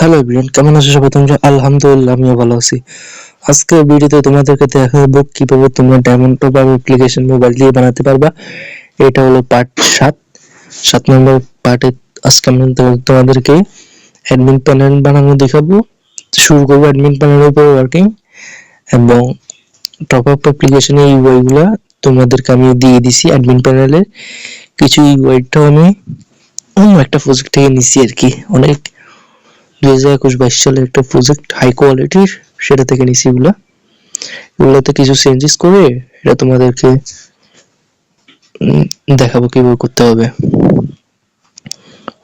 Hello everyone, কেমন আছো সবাই? তোমরা? আলহামদুলিল্লাহ, আমিও ভালো আছি। আজকে ভিডিওতে তোমাদেরকে দেখাবো কিভাবে তোমরা diamond top up application mobile দিয়ে বানাতে পারবা। এটা হলো পার্ট 7 নম্বর পার্টে। আজকে আমি তোমাদেরকে অ্যাডমিন প্যানেল বানানো দেখাবো। শুরু করবো অ্যাডমিন প্যানেলের উপর ওয়ার্কিং, এবং টপ আপ অ্যাপ্লিকেশনের ইউআই গুলা তোমাদেরকে আমি দিয়ে দিছি। অ্যাডমিন প্যানেলের কিছু ইউআইটাও আমি অন্য একটা প্রজেক্ট থেকে নিছি আর কি। অনেক 2021-22 সালের একটা প্রজেক্ট, হাই কোয়ালিটির, সেটা থেকে নিছি। এগুলোতে কিছু চেঞ্জেস করে এটা তোমাদেরকে দেখাবো কিভাবে করতে হবে।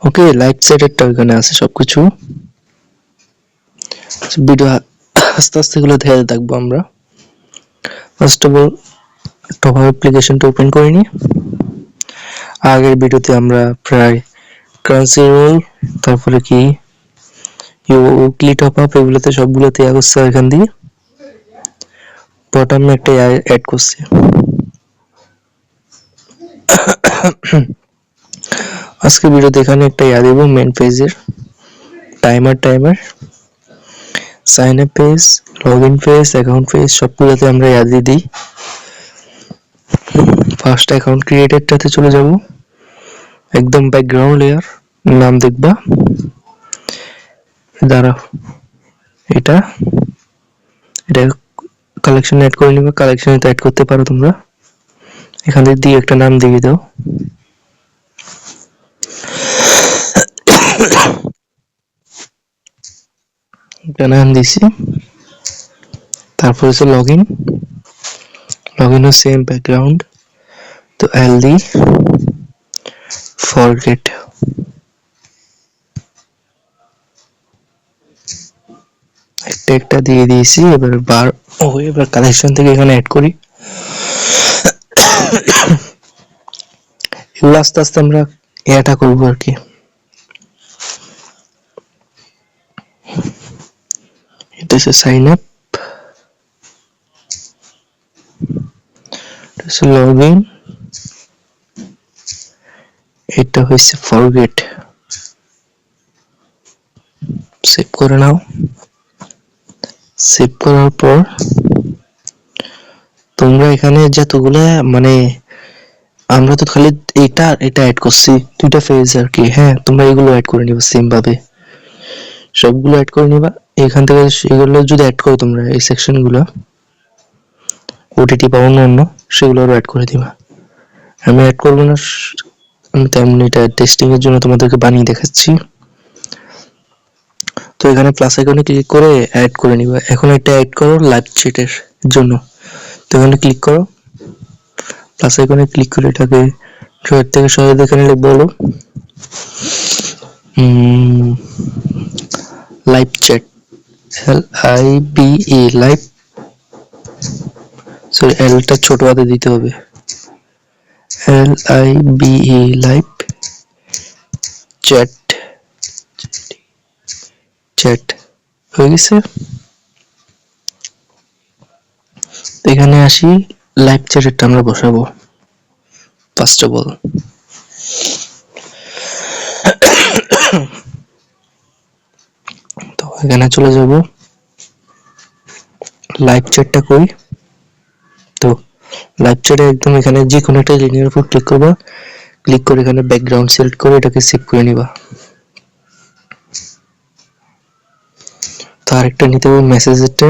ওকে, লাইট সেটেরটা ওইখানে আছে সবকিছু। ভিডিও আস্তে আস্তে এগুলো দেখে থাকবো আমরা। First of all top up অ্যাপ্লিকেশনটা ওপেন করে নিই। আগের ভিডিওতে আমরা প্রায় কারেন্সি রোল, তারপরে কি উইকলি টপ আপ, এগুলোতে সবগুলোতে করছে। এখান দিয়ে বটমে একটা অ্যাড করছি। আজকে ভিডিওতে এখানে একটা দেব মেন পেজের timer sign up page, log in page, account page, সবগুলোতে আমরা দিয়ে দিই। ফার্স্ট অ্যাকাউন্ট ক্রিয়েটেডটাতে চলে যাব। একদম ব্যাকগ্রাউন্ড লেয়ার নাম দেখবা, দাঁড়াও, এটা কালেকশন অ্যাড করে নিবা। কালেকশনে তো অ্যাড করতে পারো তোমরা, এখানে দিয়ে একটা নাম দিয়ে দাও। একটা নাম দিছি। তারপর হচ্ছে লগইনও সেম ব্যাকগ্রাউন্ড, তো এলডি ফরগেট। একটা দিয়ে দিয়েছি। এবার কালেকশন থেকে এখানে অ্যাড করি। এগুলো আস্তে আস্তে আমরা এটা করবো আর কি। এটা হচ্ছে সাইন আপ, লগ ইন, এটা হচ্ছে ফরগেট। সেভ করে নাও। সেভ করার পর তোমরা এখানে যতগুলো, মানে আমরা তো খালি এটা অ্যাড করছি, দুইটা পেজ আর কি। হ্যাঁ, তোমরা এগুলো অ্যাড করে নিবা সেম ভাবে, সবগুলো অ্যাড করে নিবা। এখান থেকে এগুলো যদি অ্যাড করো তোমরা, এই সেকশনগুলো ওটিটি বা অন্য সেগুলো আরো অ্যাড করে দিবা। আমি অ্যাড করবো না, আমি তেমনি এটা টেস্টিং এর জন্য তোমাদেরকে বানিয়ে দেখাচ্ছি। তো এখানে প্লাস আইকনে ক্লিক করে অ্যাড করে নিবা। এখন এটা অ্যাড করো লাইভ চ্যাটের জন্য। তো এখানে ক্লিক করো, প্লাস আইকনে ক্লিক করে এটাকে ড্রয়ার থেকে সরাই এখানে লিখবো হলো live chat, LIVE live, sorry এলটা ছোট হাতে দিতে হবে, LIVE লাইভ চ্যাট হয়ে গেছে। এখানে আসি, লাইভ চ্যাটেরটা আমরা বসাবো ফার্স্ট অফ অল। তো এখানে চলে যাব, লাইভ চ্যাটটা কই। তো লাইভ চ্যাটে একদম এখানে যে কোনো একটা লিনিয়ার উপর ক্লিক করবা। ক্লিক করে এখানে ব্যাকগ্রাউন্ড সিলেক্ট করে এটাকে সেভ করে নিবা। তো আরেকটা নিতে হবে মেসেজেরটা,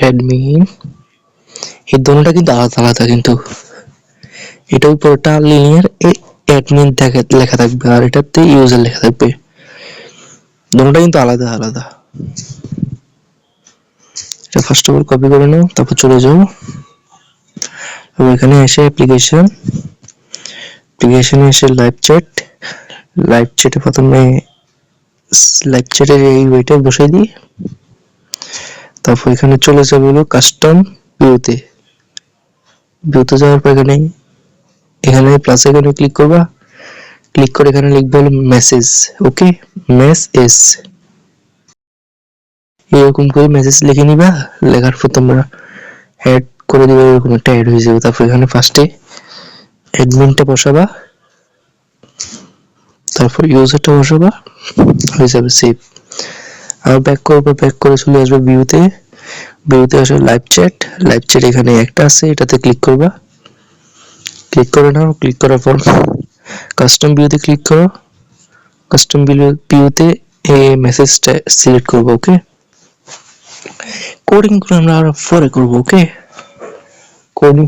অ্যাডমিন। এই দুটোটা কিন্তু আলাদা আলাদা, কিন্তু এটা উপরটা লিনিয়ার অ্যাডমিন লেখা থাকবে, আর এটাতে ইউজার লেখা থাকবে। দুটোটা কিন্তু আলাদা আলাদা। এটা ফার্স্ট অফ অল কপি করে নাও, তারপর চলে যাও এখানে এসে অ্যাপ্লিকেশনে এসে লাইভ চ্যাটে প্রথমে লাইভ চ্যাটের এই ওইটা বসাই দিই। তারপর এখানে চলে যাবে হলো কাস্টম ভিউতে যাওয়ার পর এখানে প্লাস আইকনে ক্লিক করবা। ক্লিক করে এখানে লিখবে হলো মেসেজ। ওকে, মেসেজ, এরকম করে মেসেজ লিখে নিবা। লেখার পর তোমরা অ্যাড করে দিবে, এরকম একটা অ্যাড হয়ে যাবে। তারপর এখানে ফার্স্টে অ্যাডমিনটা বসাবা, তারপর ইউজারটা বসাবা, হয়ে যাবে সেভ। আর ব্যাক করবো, ব্যাক করে চলে আসবে ভিউতে, ভিউতে আসবে লাইভ চ্যাট এখানে একটা আছে, এটাতে ক্লিক করবা, ক্লিক করে নাও, ক্লিক করার পর কাস্টম ভিউতে ক্লিক করো, কাস্টম ভিউতে এই মেসেজটা সিলেক্ট করবো। ওকে, কোডিং করে আমরা আরো পরে করবো। ওকে, কোডিং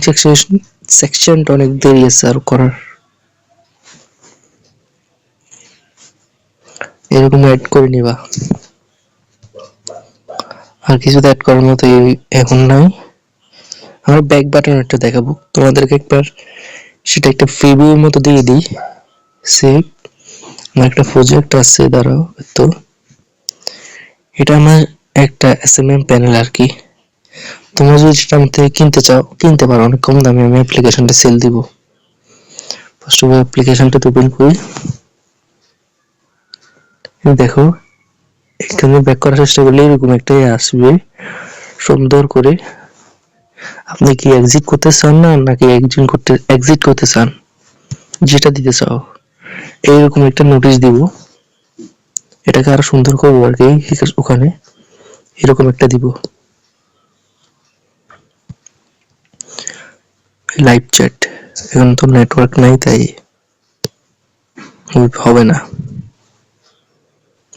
সেকশনটা অনেক দেরি আছে আর করার। এরকম অ্যাড করে নিবা, আর কিছু অ্যাড করার মতো এখন নাই। আমরা ব্যাক বাটন একটা দেখাবো তোমাদেরকে একবার, সেটা একটা প্রিভিউর মতো দিয়ে দিই। সেভ, আমার একটা প্রজেক্ট আছে, দাঁড়াও। তো এটা আমার একটা এসএমএম প্যানেল আর কি। তোমরা যদি সেটা আমার থেকে কিনতে চাও কিনতে পারো, অনেক কম দামে আমি অ্যাপ্লিকেশনটা সেল দিব। ফার্স্ট অফ অল অ্যাপ্লিকেশনটা ওপেন করি, দেখো এখানে ব্যাক করার চেষ্টা করলে এরকম একটাই আসবে সুন্দর করে। আপনি কি এক্সিট করতে চান না নাকি এক্সিট করতে চান, যেটা দিতে চাও এইরকম একটা নোটিশ দিব। এটাকে আরো সুন্দর করবো আর কি, ওখানে এরকম একটা দিব, লাইভ চ্যাট। এখন তো নেটওয়ার্ক নাই তাই হবে না,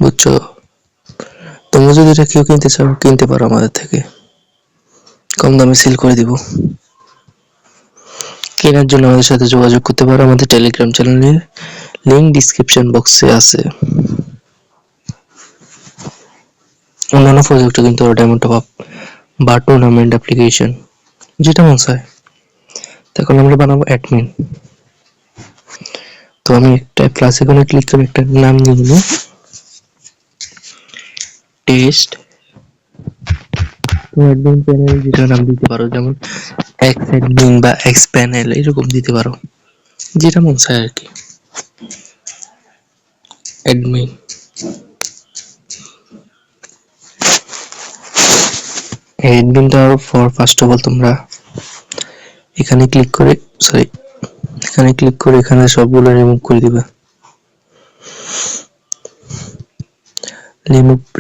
বুঝছো? তোমরা যদি এটা কেউ কিনতে চাও কিনতে পারো আমাদের থেকে, কম দামে সেল করে দিব। কেনার জন্য আমাদের সাথে যোগাযোগ করতে পারো, আমাদের টেলিগ্রাম চ্যানেলের লিংক ডিসক্রিপশন বক্সে আছে। অন্যান্য প্রজেক্টও কিন্তু ডায়মন্ড টপ আপ বা টুর্নামেন্ট অ্যাপ্লিকেশন, যেটা মন চায়। তখন আমরা বানাবো অ্যাডমিন। তো আমি একটা ক্লাস এখানে ক্লিক করে একটা নাম দিয়ে দেবো, টেস্ট। তুমি অ্যাডমিন প্যানেল যেটা নাম দিতে পারো, যেমন এক্স অ্যাডমিন বা এক্স প্যানেল এরকম দিতে পারো, যেটা মন চায় আর কি। অ্যাডমিন, অ্যাডমিনটা ফর ফার্স্ট অফ অল তোমরা এখানে ক্লিক করে এখানে সবগুলো রিমুভ করে দিবা।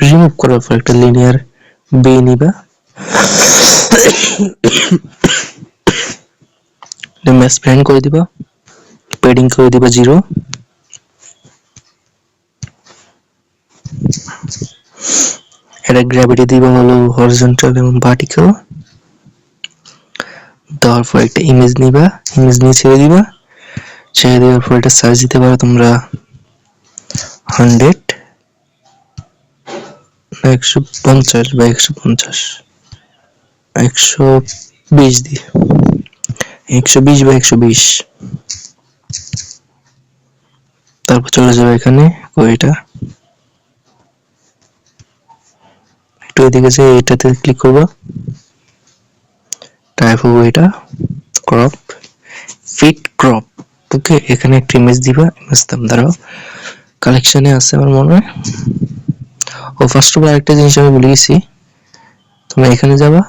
রিমুভ করার পর একটা লিনিয়ার বে নিবা, ম্যাচ ফ্রেন্ড করে দিবা, পেডিং করে দিবা 0, এটা গ্র্যাভিটি দিবা হলো হরিজন্টাল এবং ভার্টিক্যাল। দেওয়ার পর একটা ইমেজ নিবা, ইমেজ নিয়ে ছেড়ে দিবা, ছেড়ে দেওয়ার পর এটা সাইজ দিতে পারো তোমরা 100, 150 বা 150, 120 দিয়ে 120 বা 120। তারপর চলে যাবে এখানে এটা একটু এদিকে যে এটাতে ক্লিক করবা, টাইপ হবে এটা ক্রপ, ফিট ক্রপ। ওকে, এখানে একটা ইমেজ দিবা, ইমেজ দাম দাঁড়াও কালেকশনে আছে আমার মনে হয়। ও ফার্স্ট অফ অল আরেকটা জিনিস আমি ভুলে গেছি, তোমরা এখানে যাবা,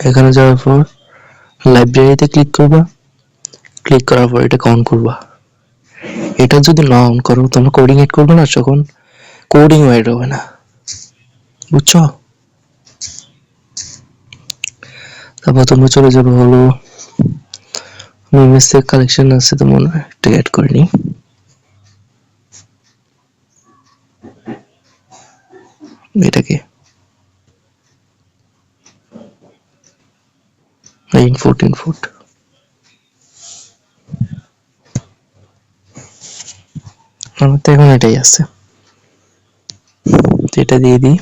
এখানে যাওয়ার পর লাইব্রেরিতে ক্লিক করবা, ক্লিক করার পর এটা অন করবা। এটা যদি না অন করো তোমরা কোডিং এড করবে না, তখন কোডিং এড হবে না, বুঝছো? তারপর তোমরা চলে যাবে হলো ইমেজ থেকে কালেকশন আছে তো মনে হয় একটা অ্যাড করে নিই। এটাকে ইনপুট আমার তো এখন এটাই আছে, এটা দিয়ে দিই।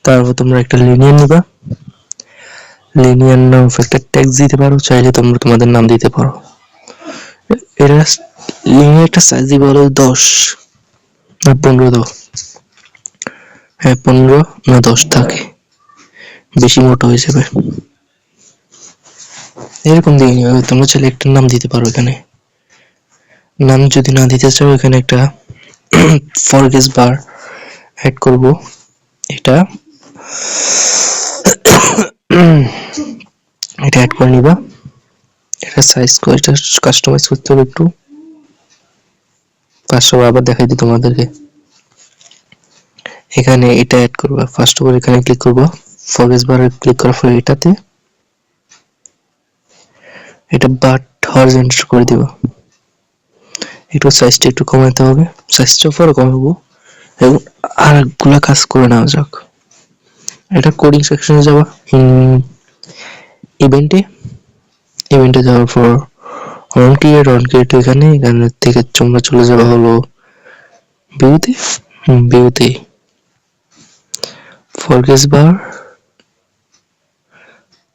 তারপর তোমরা একটা লিনিয়ার নিবা, লিনিয়ার নাম একটা ট্যাগ দিতে পারো, চাইলে তোমরা তোমাদের নাম দিতে পারো। এটা লিনিয়ার একটা সাইজ দিবা হলো 10 না 15 দাও, হ্যাঁ 15 না 10 থাকে, বেশি মোটা হয়ে যাবে। এরকম দিয়ে নিবে, তোমরা চাইলে একটা নাম দিতে পারো এখানে। নাম যদি না দিতে চাও এখানে একটা ফরগেস বার অ্যাড করব, এটা এটা অ্যাড করে নিবা, এটা সাইজ করে এটা কাস্টমাইজ করতে হবে একটু। 500 আবার দেখাই দিই তোমাদেরকে। এখানে এটা অ্যাড করবা, ফার্স্ট অফ অল এখানে ক্লিক করবা, ফরগেস বারে ক্লিক করার পরে এটাতে এটা বাট হরিজন্টাল করে দিবা। একটু সাইজটা একটু কমাতে হবে, সাইজটা পরে কমাবো এবং আরেকগুলা কাজ করে নেওয়া যাক। এটা কোডিং সেকশনে যাবা, ইভেন্টে যাওয়ার পর অন ক্রিয়েট এখানে থেকে তোমরা চলে যাওয়া হলো ভিউতে, ভিউতে ফরগেস বার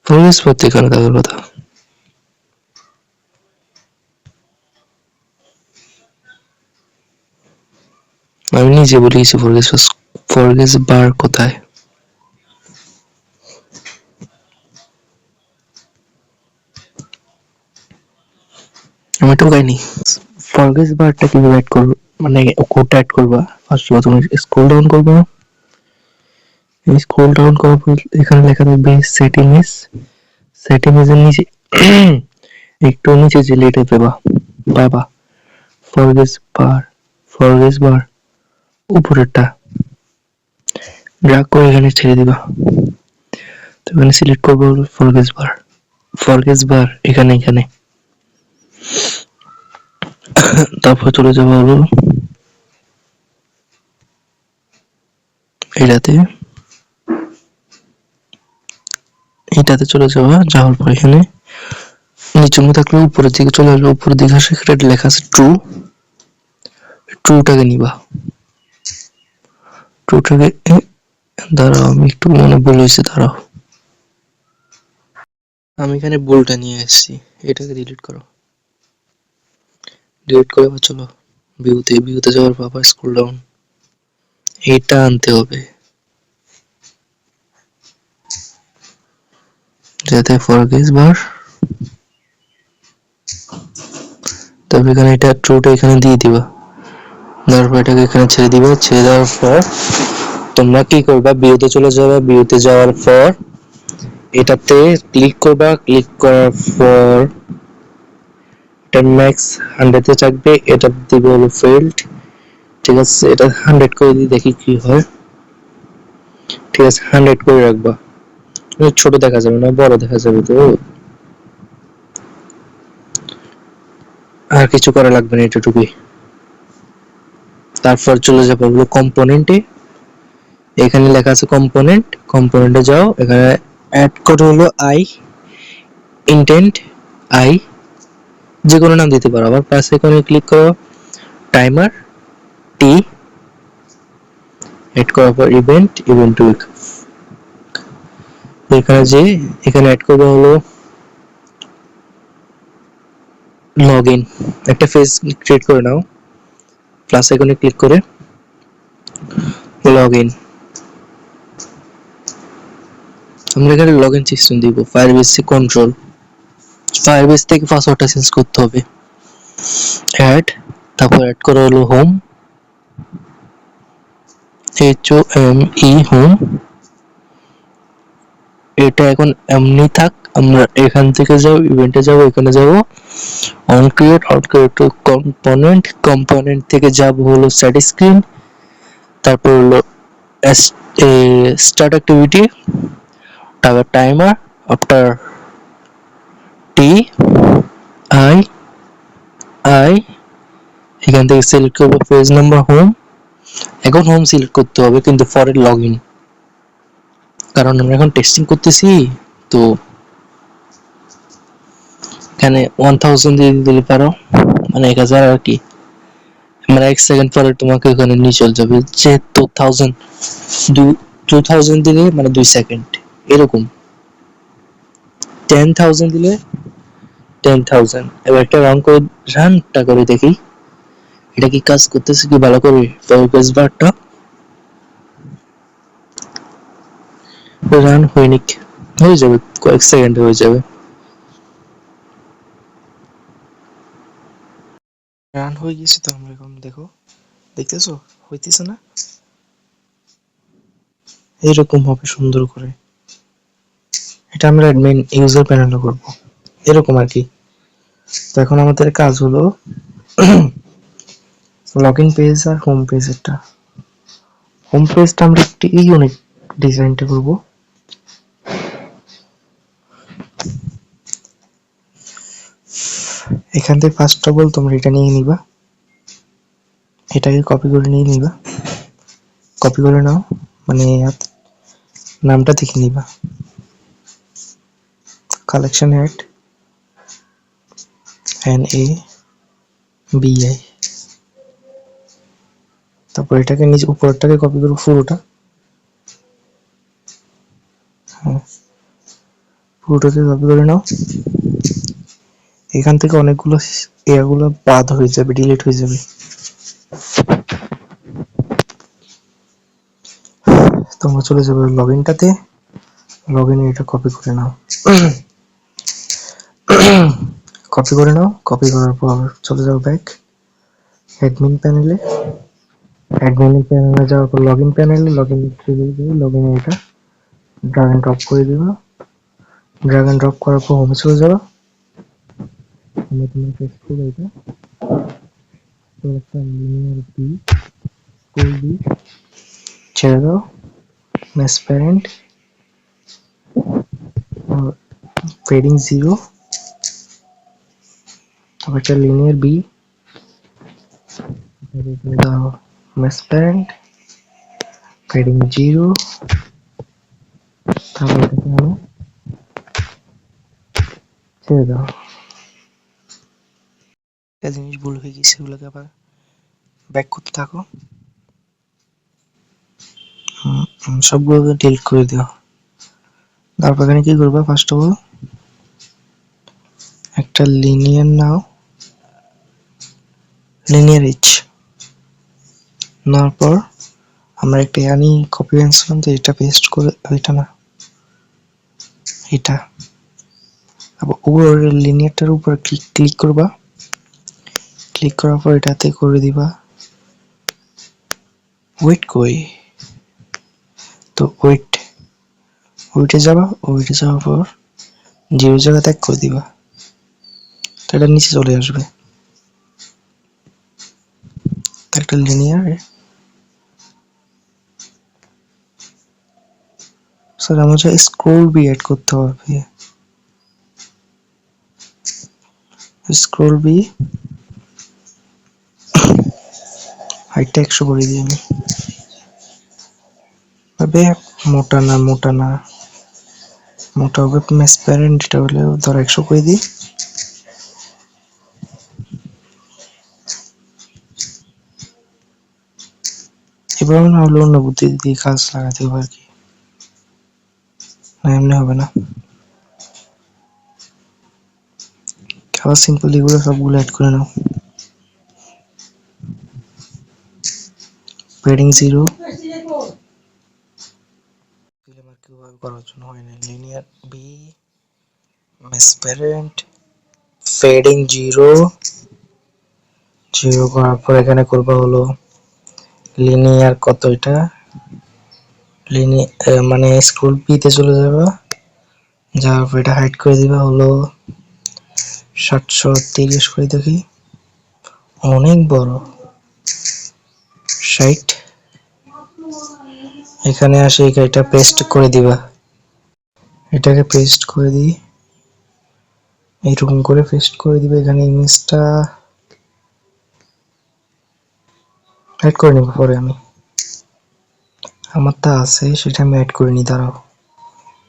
তো এখানে থাকার কথা। আমি নিজে বলে গেছি ফরগেস বার কোথায়। আমি তো গাইনি। ফরগেস বারটা কিভাবে অ্যাড করবো, মানে কোডটা অ্যাড করবা, ফার্স্ট অফ অল তুমি স্ক্রল ডাউন করবা, স্ক্রল ডাউন করার পর এখানে লেখা থাকবে সেটিংস এর নিচে একটু নিচে যে লেটে পাবা ফরগেস বার উপরেরটা ড্র্যাগ করে এখানে ছেড়ে দিবা। তো এখানে সিলেক্ট করবো ফরগেস বার এখানে তারপর চলে যাবো হলো এটাতে চলে যাওয়ার পর এখানে নিচে থাকলে উপরের দিকে চলে আসবে, উপরের দিকে আসে এখানে লেখা আছে ট্রুটাকে নিবা। ট্রুটাকে দাঁড়াও, আমি একটু মনে ভুল হয়েছে, দাঁড়াও, আমি এখানে ভুলটা নিয়ে এসেছি, এটাকে ডিলিট করো। ডিলিট করে আবার চলো ভিউতে যাওয়ার পর আবার স্ক্রল ডাউন, এটা আনতে হবে যাতে ফরগেস বার, তবে এখানে এটা ট্রুটা এখানে দিয়ে দিবা, তারপর এটাকে এখানে ছেড়ে দিবা। ছেড়ে দেওয়ার পর তোমরা কি করবা, ভিউতে চলে যাবে, ভিউতে যাওয়ার পর এটাতে ক্লিক করবা, ক্লিক করার পর এটা ম্যাক্স 100 তে থাকবে, এটা দিবে হলো ফেল্ড। ঠিক আছে, এটা 100 করে দিয়ে দেখি কি হয়। ঠিক আছে, 100 করে রাখবা, ছোট দেখা যাবে না, বড় দেখা যাবে। তো আর কিছু করা লাগবে না, এটুকুই। তারপর চলে যাবো হলো কম্পোনেন্টে, এখানে লেখা আছে কম্পোনেন্টে যাও, এখানে অ্যাড করে হলো ইন্টেন্ট যে কোনো নাম দিতে পারো। আবার প্লাস আইকনে ক্লিক করো, টাইমার টি অ্যাড করার পর ইভেন্ট উইক, এখানে অ্যাড করবো হলো লগইন, একটা পেজ ক্রিয়েট করে নাও, প্লাস আইকনে ক্লিক করে লগইন। আমরা এখানে লগইন সিস্টেম দিব, ফায়ারবেসে কন্ট্রোল, ফায়ারবেস থেকে পাসওয়ার্ডটা চেঞ্জ করতে হবে। অ্যাড, তারপর অ্যাড করা হলো হোম, HOME হোম। এটা এখন এমনি থাক, আমরা এখান থেকে যাও, ইভেন্টে যাবো, এখানে যাবো অন ক্রিয়েট টু কম্পোনেন্ট থেকে যাব হলো সেট স্ক্রিন, তারপর হলো স্টার্ট অ্যাক্টিভিটি, তারপর টাইমার, আফটার টি আই এখান থেকে সিলেক্ট করবো পেজ নাম্বার হোম। এখন হোম সিলেক্ট করতে হবে কিন্তু ফরের লগইন, কারণ আমরা এখন টেস্টিং করতেছি। তো এখানে 1000 দিয়ে দিলে পারো, মানে 1000 আর কি, মানে 1 সেকেন্ড পরে তোমাকে ওখানে নিয়ে চলে যাবে, যে 2000 দিলে মানে 2 সেকেন্ড এরকম, 10,000 দিলে 10,000। এবার একটা রানটা করে দেখি এটা কি কাজ করতেছে কি ভালো করে। ফোকাস বারটা রান হয়ে যাবে, কয়েক সেকেন্ডে হয়ে যাবে। রান হয়ে গেছে, তো আমরা এখন দেখতেছো হইতেছে না, এরকম হবে সুন্দর করে। এটা আমরা অ্যাডমিন ইউজার প্যানেলে করব, এরকম আর কি। তো এখন আমাদের কাজ হলো লগইন পেজ আর হোম পেজেরটা। হোম পেজটা আমরা একটু ইউনিক ডিজাইনটা করব। এখান থেকে ফার্স্ট অফ অল তোমরা এটা নিয়ে নিবা, এটাকে কপি করে নিয়ে নিবা, কপি করে নাও, মানে নামটা দেখে নিবা, কালেকশন হেড NABI, তারপর এটাকে নিচে উপরটাকে কপি করবো পুরোটা, হ্যাঁ পুরোটাকে কপি করে নাও। এখান থেকে অনেকগুলো এগুলো বাদ হয়ে যাবে, ডিলিট হয়ে যাবে। তোমরা চলে যাবে লগইনটাতে, লগইনে এটা কপি করে নাও, কপি করে নাও। কপি করার পর চলে যাও ব্যাক অ্যাডমিন প্যানেলে, অ্যাডমিন প্যানেলে যাওয়ার পর লগইন প্যানেলে, লগইনে এটা ড্র্যাগ এন্ড ড্রপ করে দিবা। ড্র্যাগ এন্ড ড্রপ করার পর হোমে চলে যাবা, হোমে তোমরা পেস্ট করবে এটা, তো একটা লিনিয়ার বি স্কুল বি ছেড়ে দাও, ম্যাচ প্যারেন্ট ফেডিং 0, তারপর একটা লিনিয়ার বি দাও, ম্যাচ প্যারেন্ট ফেডিং 0, তারপর এটাকে আনো ছেড়ে দাও। একটা জিনিস ভুল হয়ে গেছে, সেগুলোকে আবার ব্যাক করতে থাকো, সবগুলোকে ডিলিট করে দিও। তারপর এখানে কি করবা, ফার্স্ট অফ অল একটা লিনিয়ার নাও, লিনিয়ার এইচ নেওয়ার পর আমরা একটা ইয়ানি কপি আনছিলাম, তো এটা পেস্ট করে, এটা না এটা, তারপর উপরের লিনিয়ারটার উপর ক্লিক করবা, ক্লিক করার পর এটাতে করে দিবা ওয়েট কই, তো ওয়েটে যাবা, ওয়েটে যাওয়ার পর 0 জায়গা ত্যাগ করে দিবা, তো এটা নিচে চলে আসবে। একটা লিনিয়ার স্যার আমাদের স্ক্রল বি অ্যাড করতে হবে, স্ক্রল বি হাইটটা 100 করে দিই আমি, তবে মোটা না মোটা হবে, ম্যাচ প্যারেন্ট এটা হলে ধর 100 করে দিই। এবার না হলে অন্য বুদ্ধি দিয়ে কাজ লাগাতে হবে আর কি, না এমনি হবে না। আবার সিম্পল এগুলো সবগুলো অ্যাড করে নাও, পেডিং 0 কিভাবে করার জন্য হয় না, লিনিয়ার বি ম্যাচ প্যারেন্ট ফেডিং 0 করার পর এখানে করবা হলো লিনিয়ার কত, এটা লিনিয়ার মানে স্ক্রল পিতে চলে যাবা, যাওয়ার পর এটা হাইড করে দিবা হলো 730 করে, দেখি অনেক বড় 60, এখানে আসে এটা পেস্ট করে দিবা, এটাকে পেস্ট করে দিই, এইরকম করে পেস্ট করে দিবে। এখানে ইমেজটা অ্যাড করে নেব পরে, আমি আমারটা আছে সেটা আমি অ্যাড করে নিই,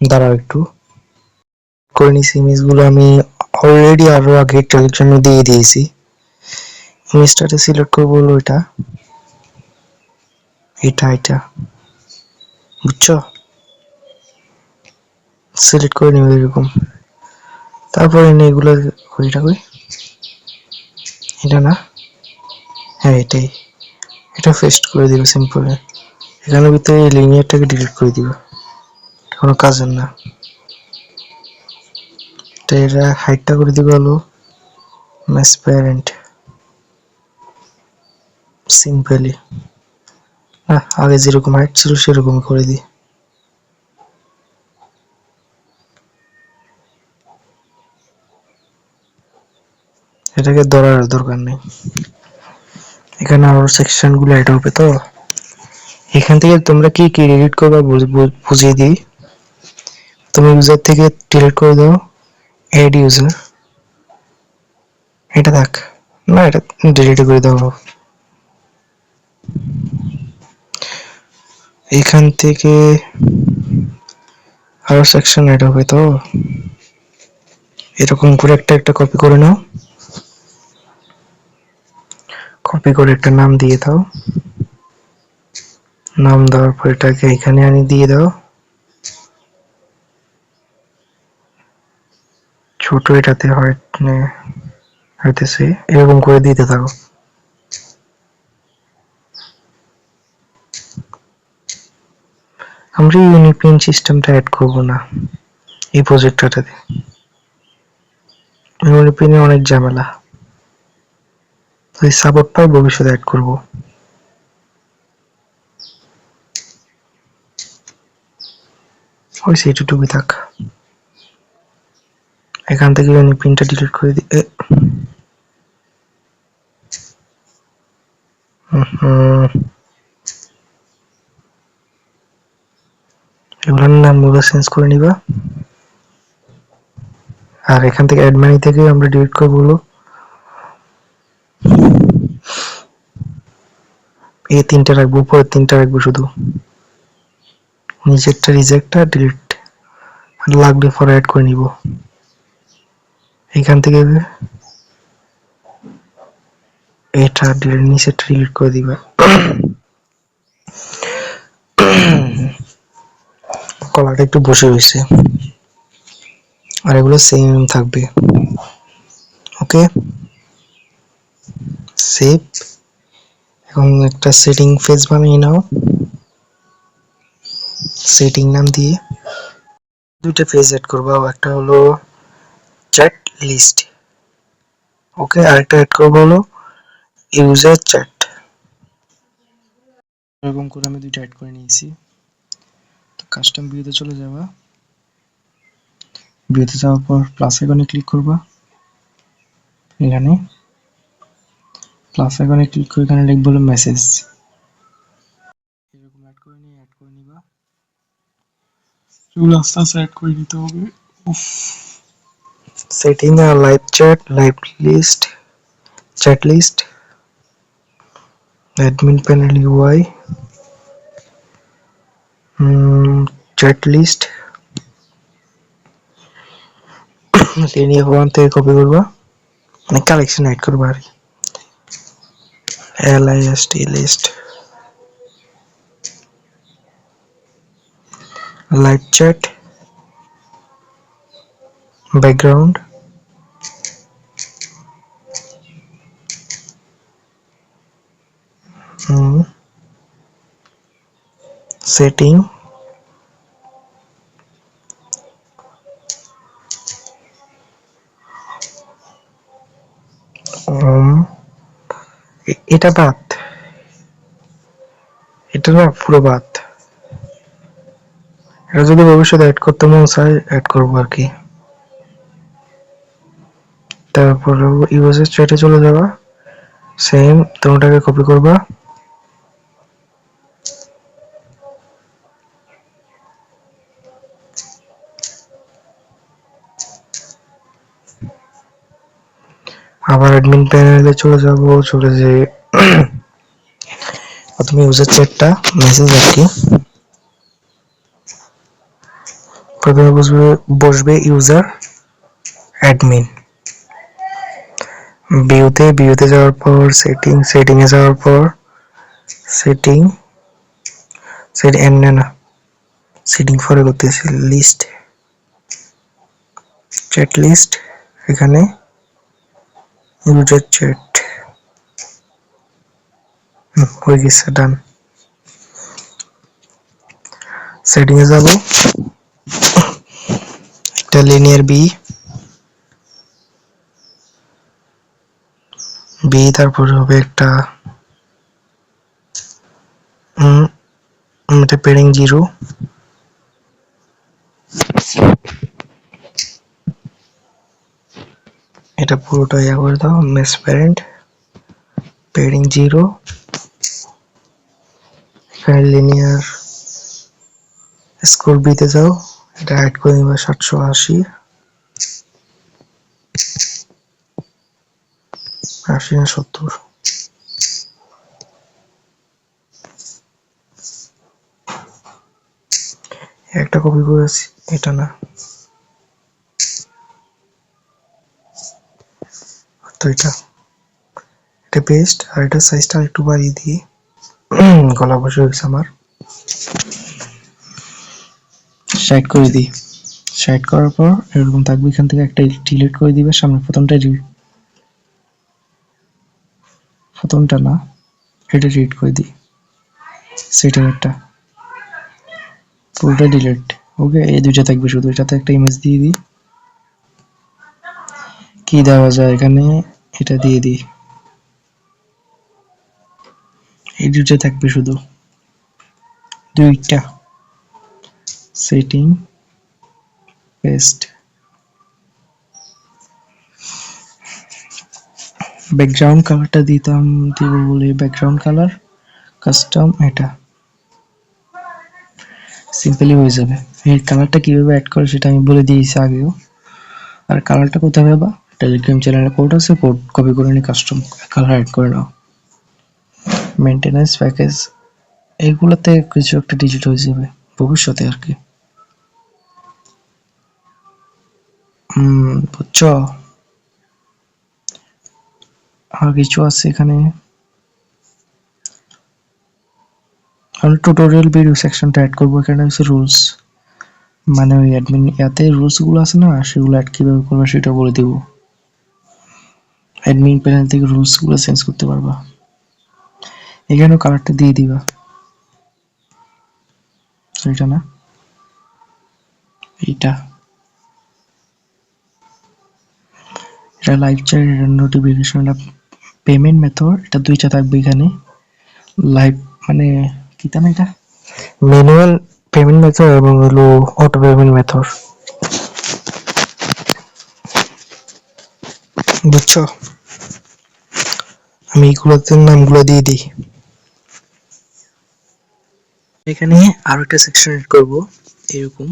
দাঁড়াও একটু করে নিছি। ইমেজগুলো আমি অলরেডি আরো আগে টেলিগ্রামে দিয়ে দিয়েছি। ইমেজটাতে সিলেক্ট করবো হলো এটা বুঝছো, সিলেক্ট করে নিবে এরকম, তারপরে এগুলো এটা না, হ্যাঁ এটাই, এটা পেস্ট করে দিবে সিম্পল। এখানে ভিতরে লিনিয়ারটাকে ডিলিট করে দিবে, কোনো কাজের না। তো এটা হাইটটা করে দিবে হলো ম্যাচ প্যারেন্ট সিম্পলি, আগে যেরকম হাইট ছিল সেরকম করে দিই। এটাকে ধরার দরকার নেই। এখানে আরো সেকশন গুলো অ্যাড হবে, তো এখান থেকে তোমরা কি কি ডিলিট করবা বুঝিয়ে দিই। তুমি ইউজার থেকে ডিলিট করে দাও অ্যাড ইউজার, এটা থাক না, এটা ডিলিট করে দাও। এখান থেকে আরো সেকশন অ্যাড হবে, তো এরকম করে একটা একটা কপি করে নাও, কপি করে একটা নাম দিয়ে দাও। নাম দেওয়ার পর এটাকে এখানে আনি দিয়ে দাও, ছোট এটাতে হইতেছে এরকম করে দিতে থাকো। আমরা ইউনিপিন সিস্টেমটা অ্যাড করব না এই প্রজেক্টটাতে, ইউনিপিনে অনেক ঝামেলা, ওই সাপোর্টটাও ভবিষ্যতে অ্যাড করব। ওই সেইটুকুই থাক। এখান থেকে ইউনিপিনটা ডিলিট করে দিই। এগুলোর নামগুলো চেঞ্জ করে নিবা। আর এখান থেকে অ্যাডমিন থেকে আমরা ডিলিট করব হলো এই তিনটা রাখবো, উপরে তিনটা রাখবো, শুধু নিচেরটা রিজেক্ট আর ডিলিট, লাগলে পরে অ্যাড করে নিব। এখান থেকে এটা ডিলিট, নিচেরটা ডিলিট করে দিবা। কলাটা একটু বসে হয়েছে, আর এগুলো সেম থাকবে। ওকে, সেভ। এখন একটা সেটিং পেজ বানিয়ে নাও, সেটিং নাম দিয়ে দুইটা পেজ এড করবা, একটা হলো চ্যাট লিস্ট, ওকে, আরেকটা এড করবো হলো ইউজার চ্যাট। এরকম করে আমি দুইটা এড করে নিয়েছি। তো কাস্টম ভিউতে চলে যাবা, ভিউতে যাওয়ার পর প্লাস আইকনে ক্লিক করবা, এখানে প্লাস আইকনে ক্লিক করে এখানে লিখবো হলো মেসেজ, এরকম অ্যাড করে নিবা। এগুলো আস্তে আস্তে অ্যাড করে নিতে হবে। সেটিং এ live chat, live list, chat list, admin panel UI, chat list, linear one থেকে কপি করবা, মানে কালেকশন অ্যাড করবা আর কি, LIST list, live chat, background, setting, এটা বাদ, এটা না পুরো বাদ, এটা যদি ভবিষ্যতে অ্যাড করতে মন চায় অ্যাড করবো আর কি। তারপর ইউজার চ্যাটে চলে যাবা, সেম তোমরাটাকে কপি করবা, আবার অ্যাডমিন প্যানেলে চলে যাব, চলে যে প্রথমে ইউজার চ্যাটটা মেসেজ আর কি, প্রথমে বসবে ইউজার অ্যাডমিন, ভিউতে যাওয়ার পর সেটিং এ যাওয়ার পর সেটিং না সেটিং ফরে করতেছি, লিস্ট, চ্যাট লিস্ট, এখানে ইউজার চ্যাট হয়ে গেছে, ডান। সেটিং এ যাব, একটা লিনিয়ার বি, তারপর হবে একটা এটা পেরিং 0, এটা পুরোটা ইয়া করে দাও, মেস প্যারেন্ট পেয়ারিং 0, এখানে লিনিয়ার স্কোর বিতে যাও, এটা অ্যাড করে নিবা 780, 80 না 70, একটা কপি করেছি, এটা না তো এটা পেস্ট, আর এটা সাইজটা একটু বাড়িয়ে দিই, গলা বসে গেছে আমার, সাইড করে দিই। সাইড করার পর এরকম থাকবে, এখান থেকে একটা ডিলিট করে দিবে, সামনে প্রথমটা না, এটা ডিলিট করে দিই, সেটার একটা পুরোটা ডিলিট। ওকে, এই দুইটা থাকবে শুধু, এটাতে একটা ইমেজ দিয়ে দিই। কি দেওয়া যায় এখানে, এটা দিয়ে দিই, এই দুইটা থাকবে শুধু, দুইটা। সেটিং, পেস্ট, ব্যাকগ্রাউন্ড কালারটা দিব বলে ব্যাকগ্রাউন্ড কালার কাস্টম, এটা সিম্পলি হয়ে যাবে। এই কালারটা কিভাবে অ্যাড করে সেটা আমি বলে দিয়েছি আগেও। আর কালারটা কোথায় পাবা, টেলিগ্রাম চ্যানেলে কোড আছে, কোড কপি করে নিয়ে কাস্টম কালার অ্যাড করে নাও। মেইনটেনেন্স প্যাকেজ, এইগুলোতে কিছু একটা ডিজিট হয়ে যাবে ভবিষ্যতে আর কি, বুঝছো? আর কিছু আছে এখানে, আমি টিউটোরিয়াল ভিডিও সেকশনটা অ্যাড করবো। এখানে হচ্ছে রুলস, মানে ওই অ্যাডমিন ইয়াতে রুলস গুলো আছে না, সেগুলো অ্যাড কিভাবে করবে সেটা বলে দিব। অ্যাডমিন প্যানেল থেকে রুলস গুলো চেঞ্জ করতে পারবা। এখানেও কালারটা দিয়ে দিবা, এটা না, এটা লাইভ চ্যাট, এটা নোটিফিকেশন, এটা পেমেন্ট মেথড, এটা দুইটা থাকবে এখানে। লাইভ মানে কি তা না, এটা ম্যানুয়াল পেমেন্ট মেথড এবং হলো অটো পেমেন্ট মেথড, বুঝছো? আমি এইগুলোতে নামগুলো দিয়ে দিই। এখানে আরো একটা সেকশন এড করব, এরকম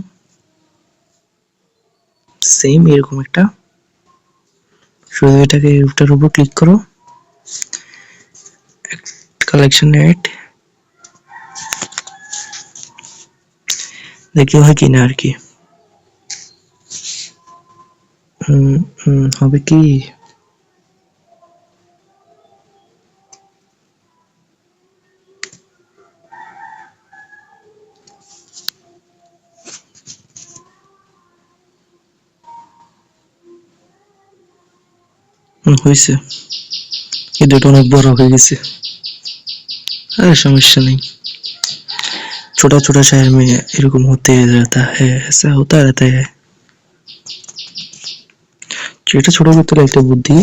সেম এরকম একটা, শুধু এটাকে এটার উপর ক্লিক করো, কালেকশন এড, দেখি হয় কিনা আর কি। হবে কি, হয়েছে, এই দুটো অনেক বড় হয়ে গেছে, আরে সমস্যা নেই, छोटा छोटा शहर में এরকম হতে रहता है, ऐसा होता रहता है। এটা ছোট ভিতরে একটা বুদ্ধি,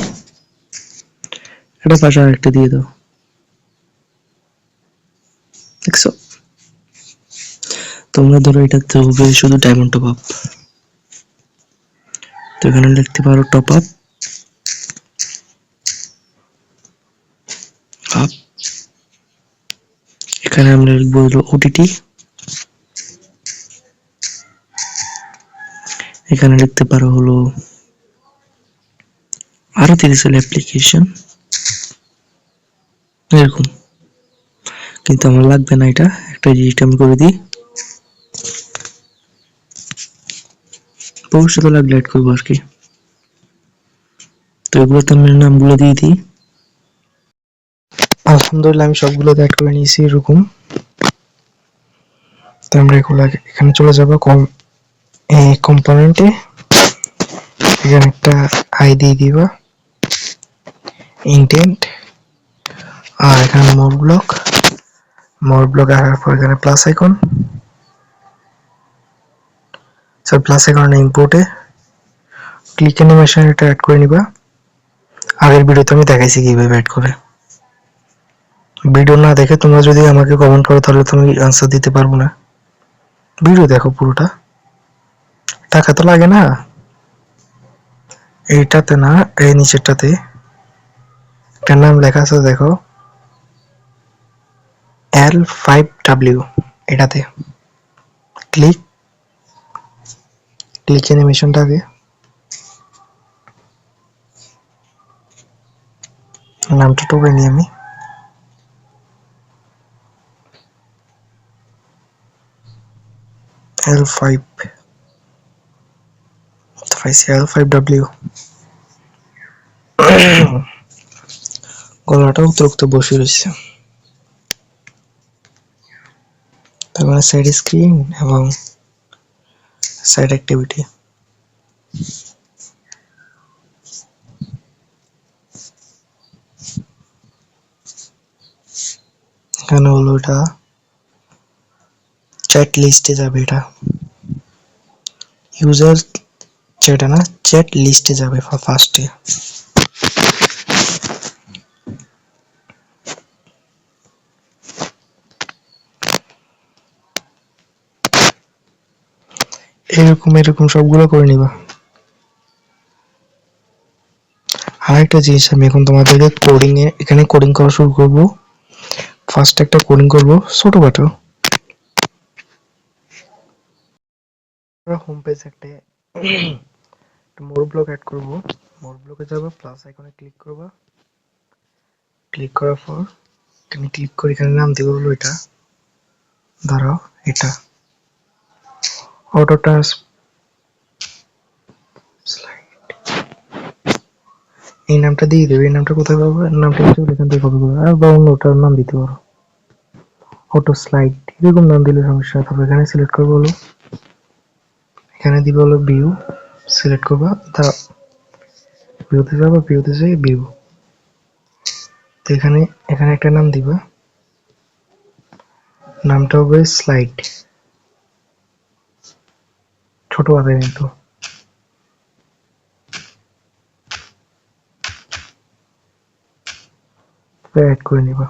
এটা পাশে আরেকটা দিয়ে দাও, দেখছো? তোমরা ধরো এটাতে হবে শুধু ডায়মন্ড টপ আপ, তো এখানে লিখতে পারো টপ আপ আপ, এখানে আমরা লিখবো হলো ওটিটি, এখানে লিখতে পারো হলো আরো তিরিশাল অ্যাপ্লিকেশন, এরকম। কিন্তু আমার লাগবে না, এটা একটা ডিলিট আমি করে দিই, ভবিষ্যতে লাগলে অ্যাড করবো আর কি। তো এগুলোতে আমি নামগুলো দিয়ে দিই। আলহামদুলিল্লাহ আমি সবগুলো অ্যাড করে নিয়েছি এরকম। তো আমরা এগুলো এখানে চলে যাব, কম্পোনেন্টে, এখানে একটা আই দিয়ে দিবা, ইনটেন্ট, আর এখানে মোর ব্লক আসার পর এখানে plus icon, sir plus icon ইম্পোর্টে ক্লিক অ্যানিমেশন, এটা অ্যাড করে নিবা। আগের ভিডিওতে আমি দেখাইছি কিভাবে অ্যাড করে, ভিডিও না দেখে তোমরা যদি আমাকে কমেন্ট করো তাহলে তুমি আনসার দিতে পারবো না, ভিডিও দেখো পুরোটা, টাকা তো লাগে না, এইটাতে না, এই নিচেরটাতে একটা নাম লেখা আছে দেখো, L5W, এটাতে ক্লিক ক্লিক অ্যানিমেশনটাকে নামটা টুকে নিই আমি। L5 L5W। গলাটা উত্তরোক্ত বসে রয়েছে, তার মানে সাইড স্ক্রিন এবং সাইড অ্যাক্টিভিটি। এখানে হলো এটা চ্যাট লিস্টে যাবে, এটা ইউজার চ্যাটে না, চ্যাট লিস্টে যাবে ফার্স্টে। এরকম এরকম সবগুলো করে নিবা। আরেকটা জিনিস আমি এখন তোমাদেরকে কোডিং এ, এখানে কোডিং করা শুরু করব। ফার্স্ট একটা কোডিং করব ছোটখাটো। হোম পেজ একটা মোর ব্লক অ্যাড করব। মোর ব্লকে যাবো, প্লাস আইকনে ক্লিক করব। ক্লিক করার পর এখানে ক্লিক করে এখানে নাম দিব হলো এটা, ধরো এটা অটো টাচ স্লাইড, এই নামটা দিয়ে দেবে। এই নামটা কোথায় পাবো? নামটা এখান থেকে কপি করবো, আর বা অন্যটার নাম দিতে পারো, অটো স্লাইড এরকম নাম দিলে সমস্যা। তারপর এখানে সিলেক্ট করবো হলো, এখানে দিব হলো ভিউ, সিলেক্ট করবা, তা ভিউতে যাবো, ভিউতে যাই ভিউ, তো এখানে এখানে একটা নাম দিবা, নামটা হবে স্লাইড, ছোট হাতের কিন্তু। অ্যাড করে নিবা,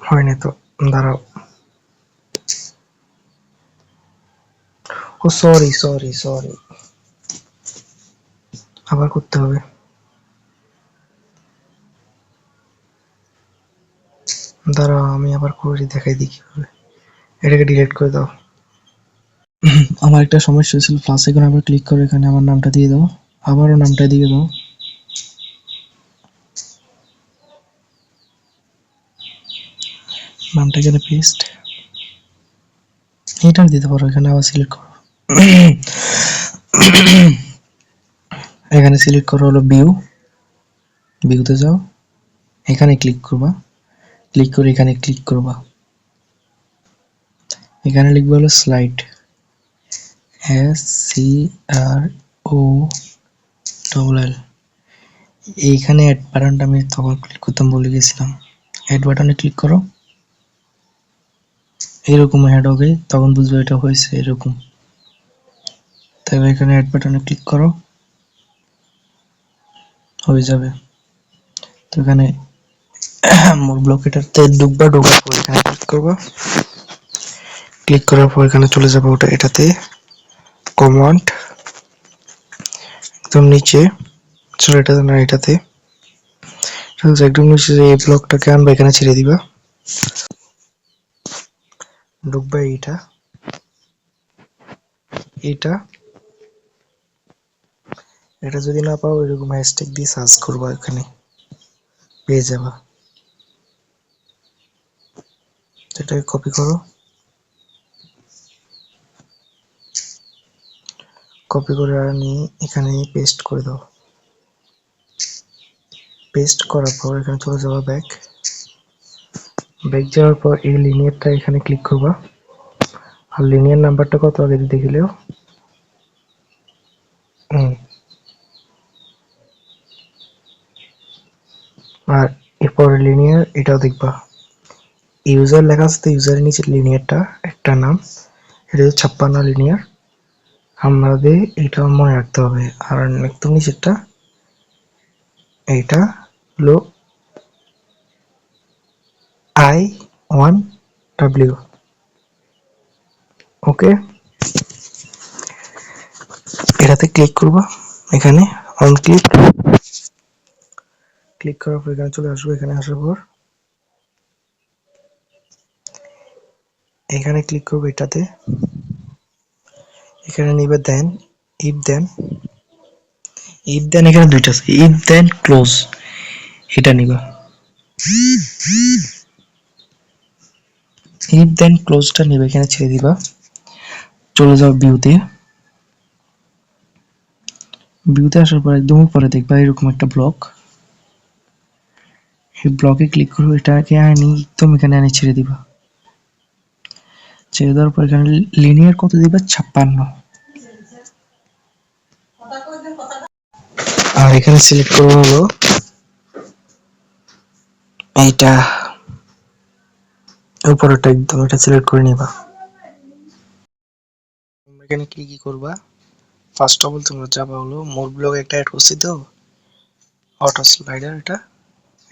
হয়নি তো দাঁড়াও, ও সরি সরি সরি, আবার করতে হবে। দাঁড়াও আমি আবার করে দেখাই দিই কিভাবে। এটাকে ডিলিট করে দাও। আমার একটা সমস্যা ছিল, প্লাস আইকনে আবার ক্লিক করে এখানে আমার নামটা দিয়ে দাও, আবারও নামটা দিয়ে দাও, নামটা এখানে পেস্ট, এটা দিতে পারো, এখানে আবার সিলেক্ট করো। এখানে সিলেক্ট করো হলো ভিউ, ভিউতে যাও, এখানে ক্লিক করবা, ক্লিক করে এখানে ক্লিক করবা, এখানে লিখবা হলো স্লাইড, SCROLL। এইখানে অ্যাড বাটনটা আমি তখন ক্লিক করতাম বলে গেছিলাম, অ্যাড বাটনে ক্লিক করো, এরকম অ্যাড হবে, তখন বুঝবে এটা হয়েছে এরকম। তাহলে এখানে অ্যাড বাটনে ক্লিক করো, হয়ে যাবে। তো এখানে মোর ব্লকেটাতে ঢুকবা, ঢোকার পর এখানে ক্লিক করবা, ক্লিক করার পর এখানে চলে যাবে ওটা, এটাতে কমান্ড একদম নিচে, চলো এটাতে না, এটাতে একদম নিচে এই ব্লকটাকে আনবা, এখানে ছেড়ে দিবা, ঢুকবা এইটা, এটা এটা যদি না পাও এরকম হ্যাশট্যাগ দিয়ে সার্চ করবা, এখানে পেয়ে যাবা। এটাকে কপি করো, কপি করে আর নিয়ে এখানে পেস্ট করে দাও। পেস্ট করার পর এখানে চলে যাবা ব্যাক, ব্যাক যাওয়ার পর এই লিনিয়ারটা এখানে ক্লিক করবা, আর লিনিয়ার নাম্বারটা কত আগে দেখিলেও, আর এরপর লিনিয়ার এটাও দেখবা, ইউজার লেখা আছে, তো ইউজারের নিচে লিনিয়ারটা একটা নাম, এটা হচ্ছে 56 লিনিয়ার, আমাদের এটা মনে রাখতে হবে। আর একদম নিচেরটা এইটা হলো I1W। ওকে, এটাতে ক্লিক করবা, এখানে অন ক্লিক করার পর এখানে চলে আসবে। এখানে আসার পর এখানে ক্লিক করবে এটাতে, এখানে নিবে দেন ইফ দেন এখানে দুইটা আছে, ইফ দেন ক্লোজ, এটা নিবা। ইফ দেন ক্লোজটা নিবে, এখানে ছেড়ে দিবা। চলে যাও ভিউতে, ভিউতে আসার পর একদম উপরে দেখবা এরকম একটা ব্লক, এই ব্লকে ক্লিক করবে, এটাকে আনি একদম এখানে আনি ছেড়ে দিবা। ছেড়ে দেওয়ার পর এখানে লিনিয়ার কত দিবা, 56। আর এখানে সিলেক্ট করবো হলো এইটা, উপরেরটা একদম, এটা সিলেক্ট করে নিবা। এখানে কি কি করবা, ফার্স্ট অফ অল তোমরা যাবা হলো মোর ব্লগে একটা অ্যাড করছি তো অটো স্লাইডার, এটা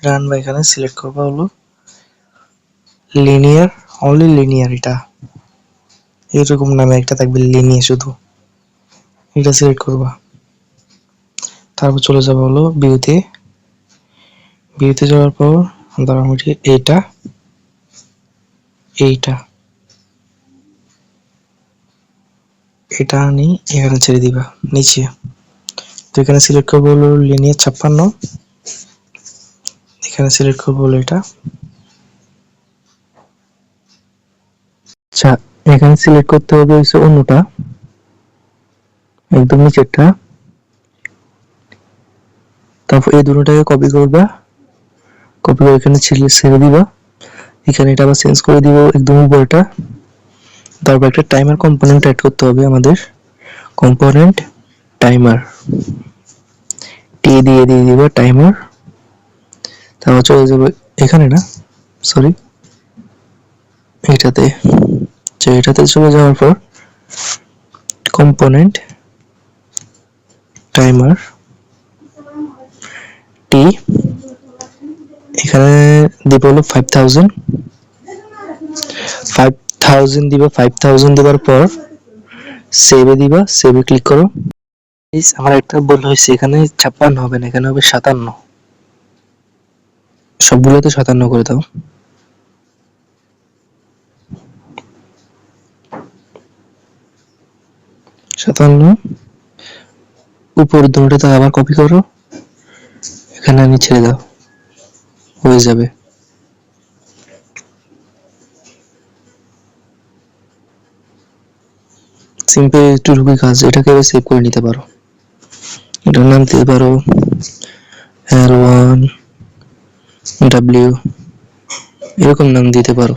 আনবা। এখানে সিলেক্ট করবা হলো লিনিয়ার, অনলি লিনিয়ার, এটা এরকম নামে একটা থাকবে লিনিয়ার শুধু, এটা সিলেক্ট করবা। তারপর চলে যাবা হলো ভিউতে, ভিউতে যাওয়ার পর ধরো এইটা এইটা এটা আনি এখানে ছেড়ে দিবা নিচে। তো এখানে সিলেক্ট করবো হলো লিনিয়ার 56, এখানে সিলেক্ট করবো হলো এটা। আচ্ছা, এখানে সিলেক্ট করতে হবে হচ্ছে অন্যটা, একদম নিচেরটা। তারপর এই দুটোটাকে কপি করবা, কপি করে এখানে ছেড়ে দিবা। এখানে এটা আবার চেঞ্জ করে দিব একদম উপরটা। তারপর একটা টাইমার কম্পোনেন্ট অ্যাড করতে হবে আমাদের, কম্পোনেন্ট টাইমার, টি দিয়ে দিব টাইমার। তারপর চলে যাবো এখানে, না সরি এটাতে, এটাতে চলে যাওয়ার পর কম্পোনেন্ট টাইমার টি, এখানে দিব হলো 5000, 5000 দিবা। 5000 দেওয়ার পর সেভে দিবা, সেভে ক্লিক করো। আমার একটা ভুল হয়েছে, এখানে 56 হবে না, এখানে হবে 57। সবগুলোতে 57 করে দাও। সাতান্ন, উপর দুটোতে আবার কপি করো, এখানে আমি ছেড়ে দাও, হয়ে যাবে। সিম্পল একটুটুকুই কাজ, এটাকে সেভ করে নিতে পারো। এটার নাম দিতে পারো L1W, এরকম নাম দিতে পারো।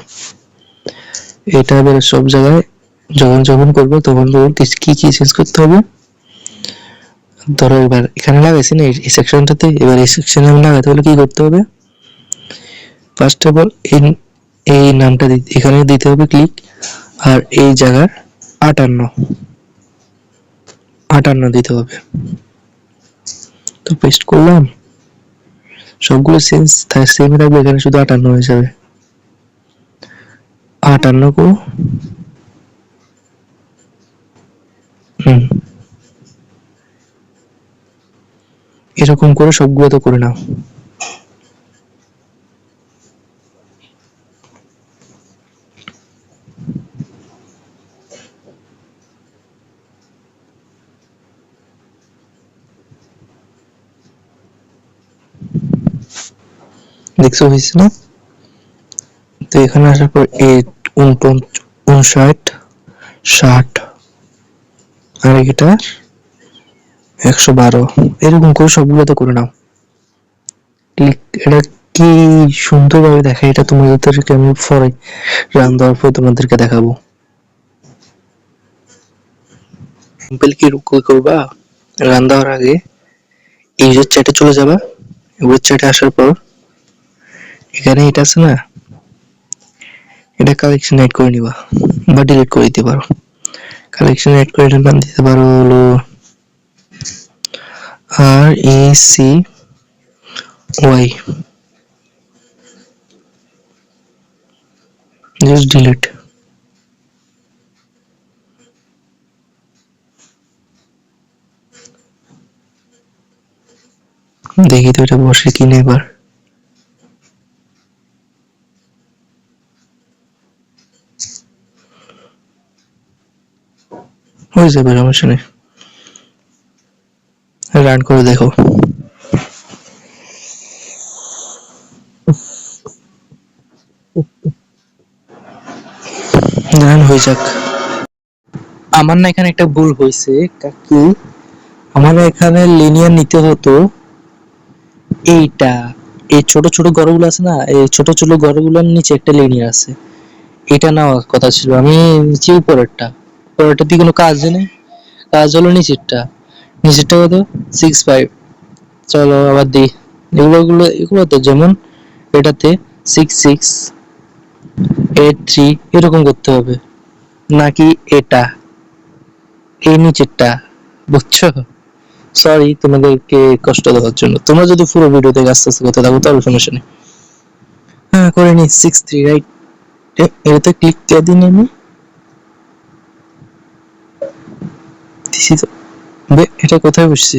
এটা এবার সব জায়গায় যখন করবে তখন কি কি চেঞ্জ করতে হবে। ধরো এবার এখানে লাগাইছি না এই সেকশনটাতে, এবার এই সেকশনে আমি লাগাতে হলে কি করতে হবে, ফার্স্ট অফ অল এই নামটা এখানে দিতে হবে ক্লিক, আর এই জায়গার 58 দিতে হবে। তো পেস্ট করলাম, সবগুলো সেম থাকবে, এখানে শুধু 58 হয়ে যাবে। 58 কো এরকম করে সবগুলো তো করে নাও। দেখছো হয়েছে না? তো এখানে আসার পর এই 59, 60 আর এটা 112, এরকম করে সবগুলো তো করে নাও। ক্লিক, এটা কি সুন্দরভাবে দেখায়, এটা তোমাদেরকে আমি পরে রান দেওয়ার পর তোমাদেরকে দেখাবো। সিম্পল কি করবা, রান দেওয়ার আগে ইউজার চ্যাটে চলে যাবা। ইউজার চ্যাটে আসার পর এখানে এটা আছে না, এটা কালেকশন অ্যাড করে নিবা বা ডিলিট করে দিতে পারো। কালেকশন অ্যাড করে নাম দিতে পারো হলো RACY, just delete। দেখি তো এটা বসে কিনে এবার। হয়ে যাবে, সমস্যা নেই। রান করে দেখো। রান হয়ে যাক। আমার না এখানে একটা ভুল হয়েছে কাকি, আমার এখানে লিনিয়ার নিতে হতো এইটা, এই ছোট ছোট ঘরগুলো আছে না, এই ছোট ছোট ঘরগুলোর নিচে একটা লিনিয়ার আছে, এটা নেওয়ার কথা ছিল। আমি নিচে উপরেরটা, উপরেরটা দিয়ে কোনো কাজ নেই, কাজ হলো নিচেরটা। নিচেরটা কত? 6.5। চলো আবার দিই। এগুলো তো যেমন এটাতে 6.6, 8.3 এরকম করতে হবে, নাকি এটা এই নিচেরটা, বুঝছো? সরি তোমাদেরকে কষ্ট দেওয়ার জন্য। তোমরা যদি পুরো ভিডিও দেখে আস্তে আস্তে করতে থাকো তাহলে সমস্যা নেই। হ্যাঁ করে নি 6.3 রাইট। এটাতে ক্লিক কে দিন আমি দিছি তো। এটা কোথায় বসছে?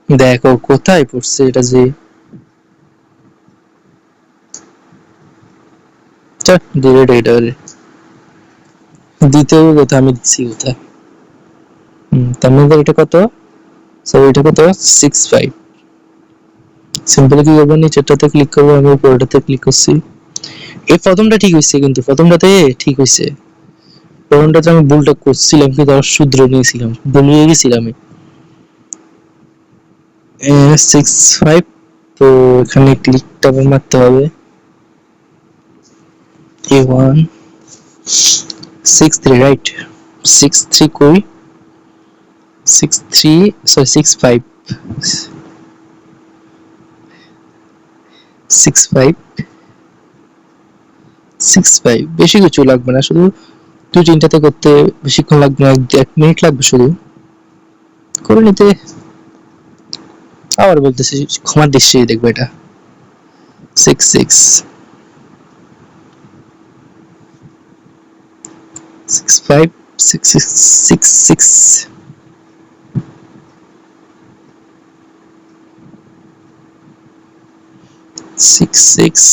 দেখো কোথায় পড়ছে এটা যে। ডিলেট এটা হলে দিতেও কোথায়, আমি দিচ্ছি কোথায়। তার মধ্যে এটা কত? সো এটা কত? 6.5। সিম্পলি কি করবো, নিচেরটাতে ক্লিক করবো, আমি উপরেরটাতে ক্লিক করছি। এই প্রথমটা ঠিক হয়েছে, কিন্তু প্রথমটাতে ঠিক হয়েছে। প্রথমটাতে আমি ভুলটা করছিলাম, কিন্তু আবার শুধরে নিয়েছিলাম, ভুলিয়ে গেছিলাম আমি। 6.5। তো এখানে ক্লিকটা মারতে হবে। A1 6.3 right. 6.3 কই? 6.3 সরি 6.5। 6.5 6.5 বেশি কিছু লাগবে না, শুধু দুই তিনটাতে করতে বেশিক্ষণ লাগবে না, 1 মিনিট লাগবে শুধু করে নিতে। আবার বলতেছি, ক্ষমার দৃষ্টি দেখবো এটা। 6.6 6.5 6.6 6.6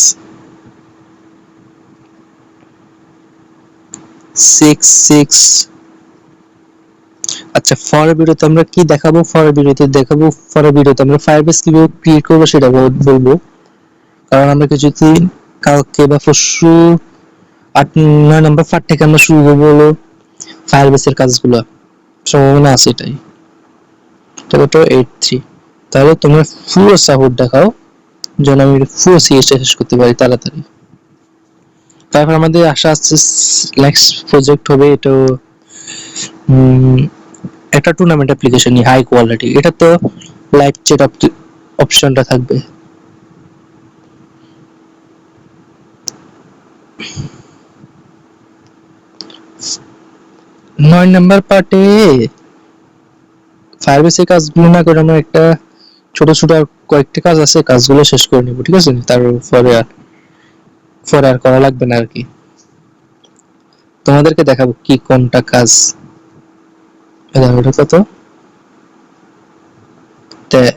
6.6। আচ্ছা পরের ভিডিওতে আমরা কি দেখাবো, পরের ভিডিওতে আমরা ফায়ারবেস কিভাবে ক্রিয়েট করবো সেটা বলবো। কারণ আমরা কিছুদিন কালকে বা পরশু 8-9 নম্বর পার্ট থেকে আমরা শুরু করবো হলো ফায়ারবেসের কাজগুলো, সম্ভাবনা আছে এটাই। তবে তো 8.3, তাহলে তোমরা পুরো সাপোর্ট দেখাও যেন আমি পুরো সিরিজটা শেষ করতে পারি তাড়াতাড়ি। তারপর আমাদের আশা আছে নেক্সট প্রজেক্ট হবে এটা একটা টুর্নামেন্ট অ্যাপ্লিকেশন হাই কোয়ালিটি, এটা তো লাইভ চ্যাট অপশনটা থাকবে। নয় নাম্বার পার্টে ফায়ারবেসের কাজগুলো না করে আমরা একটা ছোট ছোট কয়েকটা কাজ আছে, কাজগুলো শেষ করে নিব, ঠিক আছে? তারপরে আর করা লাগবে না আর কি। তোমাদেরকে দেখাবো কি কোনটা কাজ। এটা কত?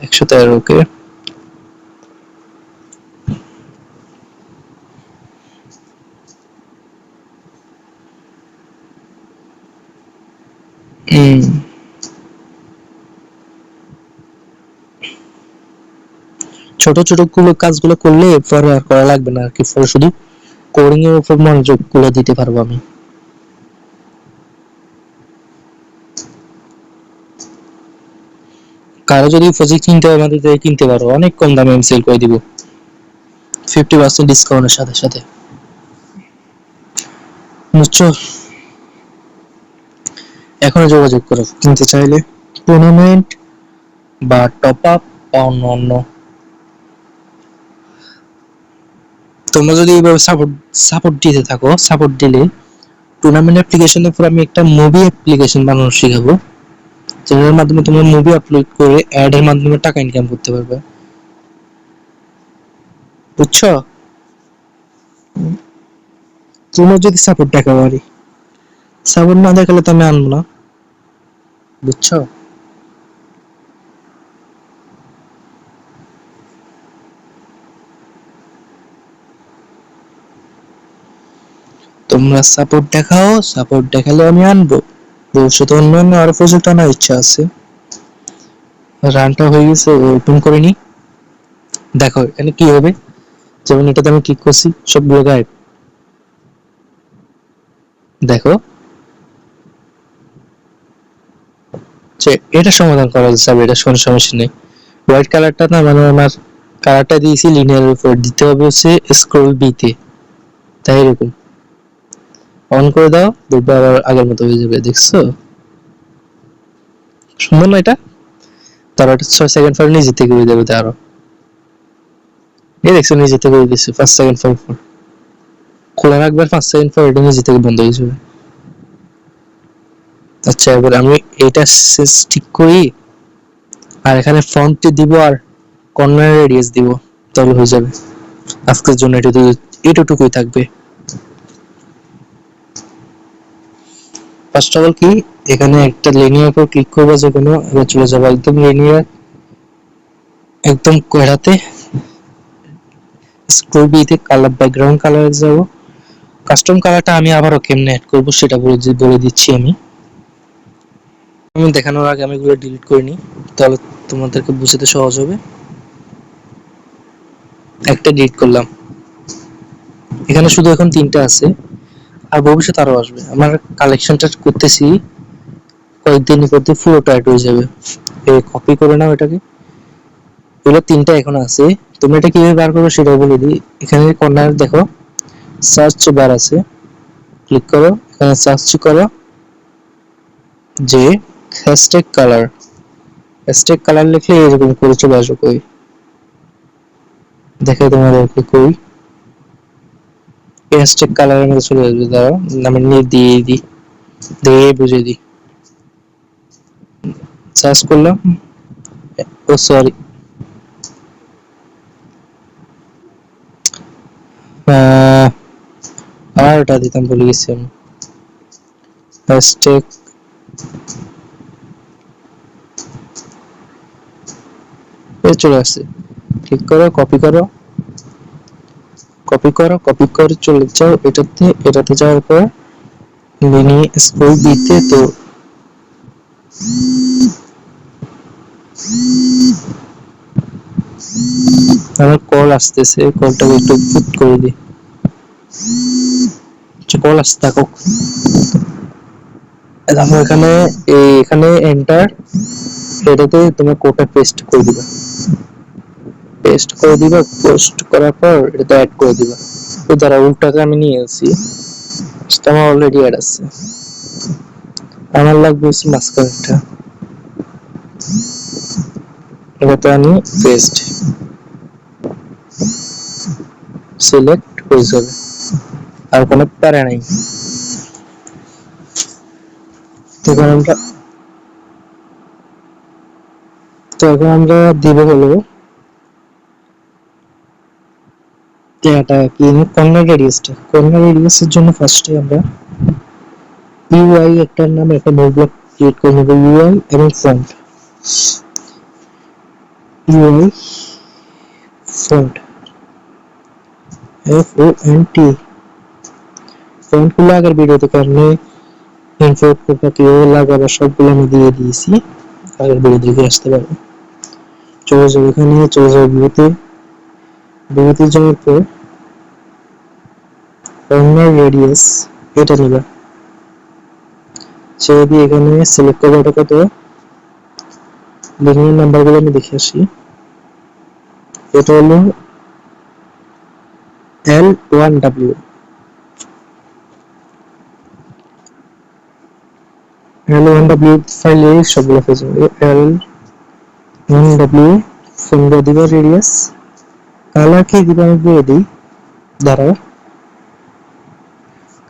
113। ওকে ছোট ছোট কাজগুলো করলে পরে আর করা লাগবে না আর কি, পরে শুধু কোডিং এর উপর মনোযোগ গুলো দিতে পারবো আমি। কারো যদি প্রজেক্ট কিনতে হয় আমাদের থেকে কিনতে পারো, অনেক কম দামে আমি সেল করে দিব 50% ডিসকাউন্টের সাথে সাথে, বুঝছো? এখনো যোগাযোগ করো কিনতে চাইলে, টুর্নামেন্ট বা টপ আপ বা অন্য। তোমরা যদি এইভাবে সাপোর্ট দিতে থাকো, সাপোর্ট দিলে টুর্নামেন্ট অ্যাপ্লিকেশনের উপর আমি একটা মুভি অ্যাপ্লিকেশন বানানো শিখাবো, যেটার মাধ্যমে তোমরা মুভি আপলোড করে অ্যাড এর মাধ্যমে টাকা ইনকাম করতে পারবে, বুঝছো? তোমরা যদি সাপোর্ট দেখাও, আরে সাপোর্ট না দেখালে তো আমি আনবো না, বুঝছো? তোমরা সাপোর্ট দেখাও, সাপোর্ট দেখালে আমি আনবো। ভবিষ্যতে অন্যান্য আরো প্রজেক্ট আনার ইচ্ছা আছে। রানটা হয়ে গেছে, ওপেন করে নি। দেখো এখানে কি হবে, যেমন এটাতে আমি ক্লিক করছি সবগুলো গায়েব। দেখো যে এটা সমাধান করা যাবে, এটা কোনো সমস্যা নেই। হোয়াইট কালারটা না, মানে আমার কালারটা দিয়েছি লিনিয়ার উপর, দিতে হবে হচ্ছে স্ক্রল বি তে, তাই এরকম অন করে দাও, দেখবে আবার আগের মতো হয়ে যাবে। দেখছো সুন্দর না এটা? তার 6 সেকেন্ড পর নিজে থেকে হয়ে যাবে। আরো এই দেখছো নিজে থেকে হয়ে গেছে 5 সেকেন্ড পর খোলা রাখবার 5 সেকেন্ড পর এটা নিজে থেকে বন্ধ হয়ে যাবে। আচ্ছা এবার আমি এটা ঠিক করি, আর এখানে ফন্ট দিব আর কর্নার রেডিয়াস দিব, তাহলে হয়ে যাবে। আজকের জন্য এটুকুই থাকবে। ফার্স্ট অফ অল কি, এখানে একটা লিনিয়ার উপর ক্লিক করবে যে কোনো, এবার চলে যাবে একদম লিনিয়ার, একদম কোয়াড্রাতে, স্ক্রল বিতে কালার, ব্যাকগ্রাউন্ড কালারে যাব। কাস্টম কালারটা আমি আবারও কেমনে অ্যাড করব সেটা বলে দিচ্ছি আমি। আমি দেখানোর আগে আমি এগুলো ডিলিট করে নিই, তাহলে তোমাদেরকে বুঝতে সহজ হবে। একটা ডিলিট করলাম, এখানে শুধু এখন 3টা আছে, আর ভবিষ্যতে আরো আসবে। আমার কালেকশনটা করতেছি, কয়েকদিনের মধ্যে পুরোটা অ্যাড হয়ে যাবে। কপি করে নাও এটাকে। এগুলো 3টা এখন আছে, তুমি এটা কিভাবে বার করবে সেটা বলে দিই। এখানে কর্নার দেখো সার্চ বার আছে, ক্লিক করো, এখানে সার্চ করো যে হ্যাশট্যাগ কালার। হ্যাশট্যাগ কালার লিখলে এরকম করে চলে আসবে। কই দেখে তোমাদেরকে, কই হ্যাশট্যাগ কালারের মধ্যে চলে আসবে। দাঁড়াও আমি নিয়ে দিয়ে বুঝিয়ে দিই। সার্চ করলাম, ও সরি, আর ওটা দিতাম ভুলে গেছি আমি। হ্যাশট্যাগ চলে আসছে, ক্লিক করো, কপি করো, কপি করে চলে যাও এটাতে যাওয়ার পর মিনি স্ক্রল দিতে, তো আমার কল আসতেছে, কলটাকে একটু পুট করে দিই। কল আসতে থাকুক, দেখো এখানে এখানে এন্টার, এটাতে তোমার কোডটা পেস্ট করে দিবা। পোস্ট করার পর এটা অ্যাড করে দিবা। তো যারা উল্টাকে আমি নিয়ে আসি, আমার অলরেডি অ্যাড আছে। আমার লাগবে হচ্ছে মাঝখানটা, এটাতে আমি পেস্ট সিলেক্ট হয়ে যাবে, আর কোনো প্যারা নাই। এখন আমরা দিব হলো এটা কি, কর্নার রেডিয়াসের জন্য ফার্স্টে আমরা ইউআই একটার নামে একটা নিউ ব্লক ক্রিয়েট করে নেব। ইউআই এবং ফন্ট, ইউআই ফন্ট FONT। ফন্টগুলো আগের ভিডিওতে কারণে ইনফোর্ট করতে কিভাবে লাগাবো সবগুলো আমি দিয়ে দিয়েছি, আগের ভিডিও দেখে আসতে পারবো। চলে যাবো এখানে, চলে যাবো ভিউতে যাওয়ার পর কর্নার রেডিয়াস এটা নিবা, ছেড়ে দিয়ে এখানে সিলেক্ট করবো এটা কত, লিনিয়ার নাম্বারগুলো আমি দেখে আসি। এটা হলো L1W, ফাইলে সবগুলো পেয়ে যাবে। L1W ফোনটা দিবা, রেডিয়াস কালার কি দিবা আমি বলে দিই, দাঁড়াও।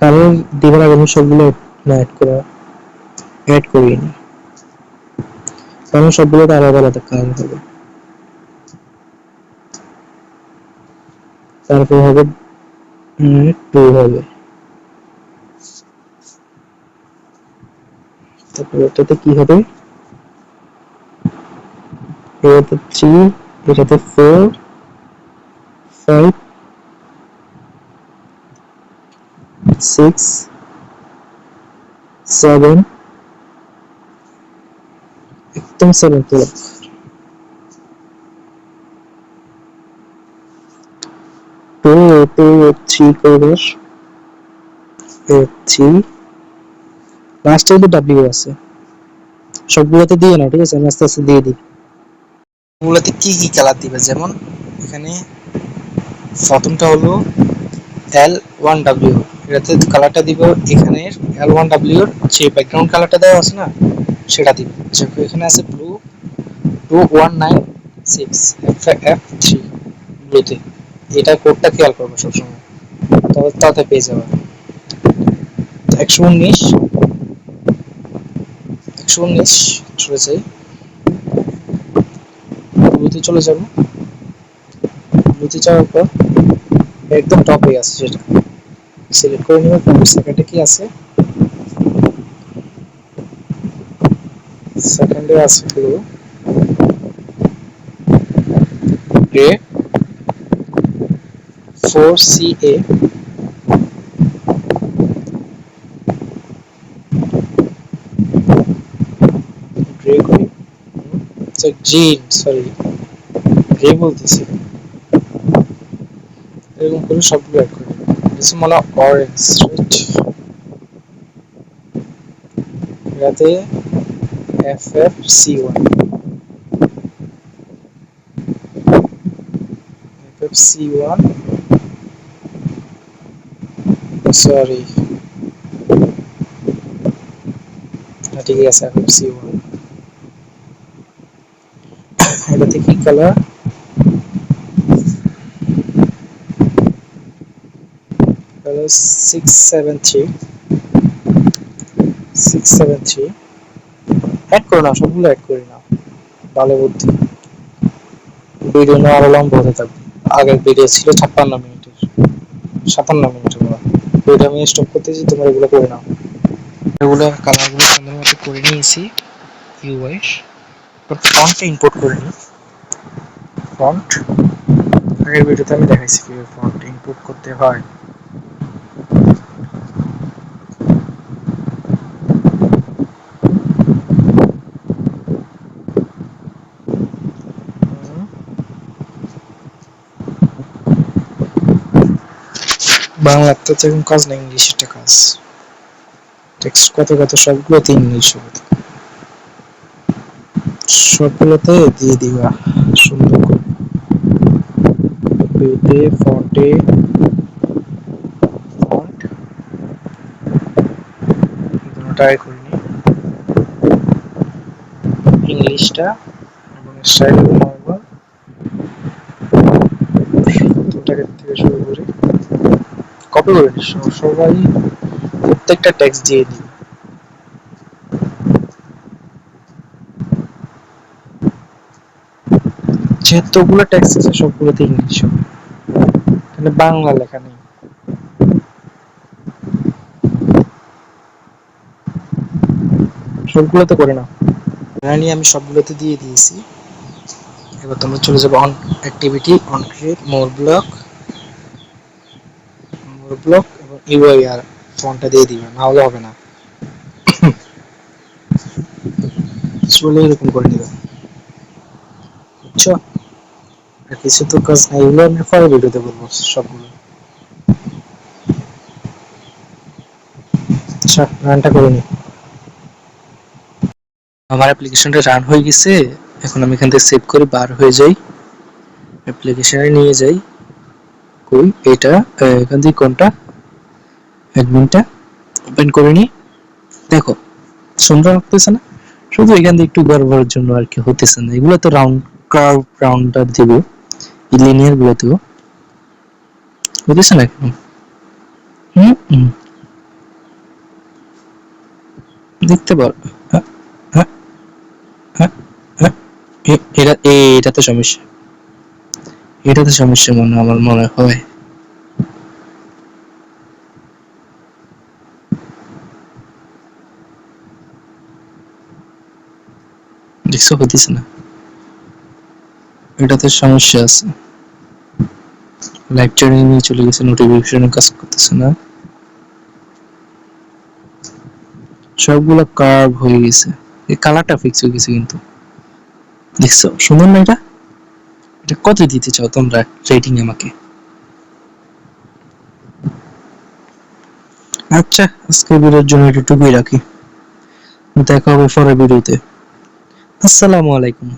কালার দিবার আগে আমি সবগুলো না অ্যাড করিয়ে নিই, কারণ সবগুলোতে আলাদা আলাদা কালার হবে। তারপর হবে 2 হবে, তারপর এটাতে কি হবে, এটাতে 3, এটাতে 4, 5, সিক্স সেভেন, একদম সেভেন তুলো, 2 করবে, 3 লাস্টে কিন্তু ডাব্লিউ আছে, সবগুলোতে দিয়ে না, ঠিক আছে, আমি আস্তে আস্তে দিয়ে দিই। ওগুলোতে কি কি কালার দিবে, যেমন এখানে প্রথমটা হলো L1W, এটাতে কালারটা দিব এখানের L1W এর যে ব্যাকগ্রাউন্ড কালারটা দেওয়া আছে না সেটা দিব। এখানে আছে ব্লু 2196 FF3 ব্লুতে, এটা কোডটা খেয়াল করবো সবসময়, তবে তাতে পেয়ে যাবে। 119 119 চলে যাই, ব্লুতে চলে যাবো, ব্লুতে যাওয়ার পর একদম টপে আছে সেটা সিলেক্ট করে নেব। সেকেন্ডে কি আছে, সেকেন্ডে আছে হলো গ্রে 4CA, গ্রে করি, গ্রিন, সরি গ্রে বলতেছি, এরকম করে সবগুলো অ্যাড করে দেবো। দিস মনে অরেঞ্জ, রাইট, এটাতে FFC1, FFC1, সরি ঠিক আছে, FFC1, এটাতে কি কালার, কালার 673, 673 অ্যাড করে নাও, সবগুলো অ্যাড করে নাও, ভালো বুদ্ধি, ভিডিও না আরো লম্বা হতে থাকবে। আগের ভিডিও ছিল 56 মিনিটের, 57 মিনিটের, ওইটা আমি স্টপ করতেছি, তোমরা এগুলো করে নাও। এগুলো কালারগুলো সুন্দর মতো করে নিয়েছি, ইউআইস ফন্টটা ইম্পোর্ট করে নিই। ফন্ট আগের ভিডিওতে আমি দেখাইছি কিভাবে ফন্ট ইম্পোর্ট করতে হয়। বাংলাতে তো এখন কাজ না, ইংলিশে কাজ, টেক্সট কত কত সবগুলোতে ইংলিশ হবে, সবগুলোতে দিয়ে দিবা সুন্দর করে, পেতে ফন্টে, ফন্ট ট্রাই করে নিই ইংলিশটা, এবং স্টাইল নরমাল, প্রথমটাকে থেকে শুরু করি, কপি করে নিই, সবাই প্রত্যেকটা টেক্সট দিয়ে দিই, যেহেতুগুলো টেক্সট আছে সবগুলোতে ইংলিশ হবে, এখানে বাংলা লেখা নেই। সবগুলোতে করে নাও, নিয়ে আমি সবগুলোতে দিয়ে দিয়েছি। এবার তোমরা চলে যাবে on activity, on create, more block এবং ইউআইআর ফন্টটা দিয়ে দিবে, না হলে হবে না, চলে এরকম করে নিবে, বুঝছো? আর কিছু তো কাজ নাই, এগুলো আমি পরে ভিডিওতে বলবো সবগুলো। আচ্ছা, রানটা করে নি, আমার অ্যাপ্লিকেশনটা রান হয়ে গেছে। এখন আমি এখান থেকে সেভ করে বার হয়ে যাই, অ্যাপ্লিকেশনে নিয়ে যাই, কই এটা, এখান থেকে কোনটা অ্যাডমিনটা ওপেন করে নি, দেখো সুন্দর লাগতেছে না, শুধু এখান থেকে একটু গড়বড়ের জন্য আর কি হতেছে না, এগুলো তো রাউন্ড কার্ভ রাউন্ডার দিব, লিনিয়ার গুলোতেও হতেছে না কেন, দেখতে পারো, হ্যাঁ হ্যাঁ হ্যাঁ হ্যাঁ, এটাতে সমস্যা, এটাতে সমস্যা আমার মনে হয়, দেখছো হতেছে না, এটাতে সমস্যা আছে, লাইভ ট্রেনিং নিয়ে চলে গেছে, নোটিফিকেশন কাজ করতেছে না, সবগুলো কার্ভ হয়ে গেছে, এই কালারটা ফিক্স হয়ে গেছে। কিন্তু দেখছো সুন্দর না এটা? এটা কত দিতে চাও তোমরা রেটিং আমাকে? আচ্ছা, আজকের ভিডিওর জন্য এটুকুই রাখি। দেখা হবে পরের ভিডিওতে। আসসালামু আলাইকুম।